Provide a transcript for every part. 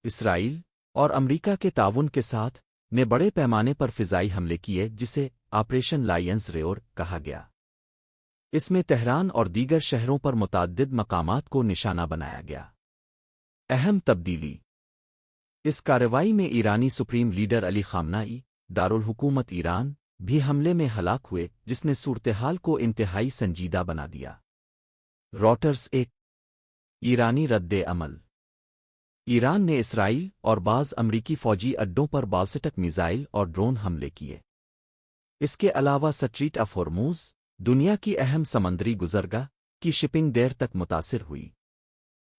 اسرائیل اور امریکہ کے تعاون کے ساتھ نے بڑے پیمانے پر فضائی حملے کیے جسے آپریشن لائنز ریور کہا گیا۔ اس میں تہران اور دیگر شہروں پر متعدد مقامات کو نشانہ بنایا گیا۔ اہم تبدیلی: اس کارروائی میں ایرانی سپریم لیڈر علی خامنائی دارالحکومت ایران بھی حملے میں ہلاک ہوئے، جس نے صورتحال کو انتہائی سنجیدہ بنا دیا۔ راٹرز 1 ایرانی رد عمل: ایران نے اسرائیل اور بعض امریکی فوجی اڈوں پر بالسٹک میزائل اور ڈرون حملے کیے۔ اس کے علاوہ سٹریٹ آف ہرموز، دنیا کی اہم سمندری گزرگاہ، کی شپنگ دیر تک متاثر ہوئی۔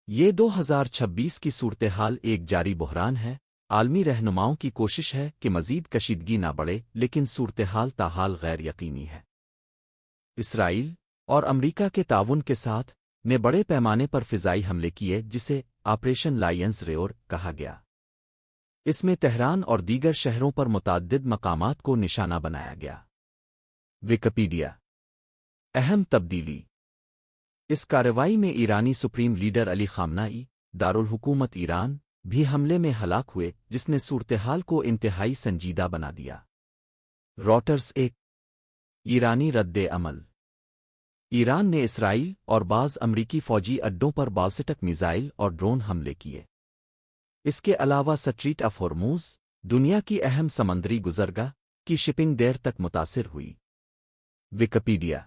یہ 2026 کی صورتحال ایک جاری بحران ہے۔ عالمی رہنماؤں کی کوشش ہے کہ مزید کشیدگی نہ بڑھے، لیکن صورتحال تاحال غیر یقینی ہے۔ اسرائیل اور امریکہ کے تعاون کے ساتھ نے بڑے پیمانے پر فضائی حملے کیے جسے آپریشن لائنز ریور کہا گیا۔ اس میں تہران اور دیگر شہروں پر متعدد مقامات کو نشانہ بنایا گیا۔ ویکیپیڈیا۔ اہم تبدیلی: اس کارروائی میں ایرانی سپریم لیڈر علی خامنائی دارالحکومت ایران بھی حملے میں ہلاک ہوئے، جس نے صورتحال کو انتہائی سنجیدہ بنا دیا۔ راٹرز 1 ایرانی رد عمل: ایران نے اسرائیل اور بعض امریکی فوجی اڈوں پر بالسٹک میزائل اور ڈرون حملے کیے۔ اس کے علاوہ سٹریٹ آف ہرموز، دنیا کی اہم سمندری گزرگاہ، کی شپنگ دیر تک متاثر ہوئی۔ ویکیپیڈیا۔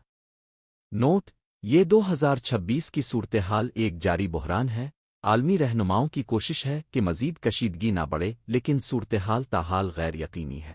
نوٹ: یہ 2026 کی صورتحال ایک جاری بحران ہے۔ عالمی رہنماؤں کی کوشش ہے کہ مزید کشیدگی نہ بڑھے، لیکن صورتحال تاحال غیر یقینی ہے۔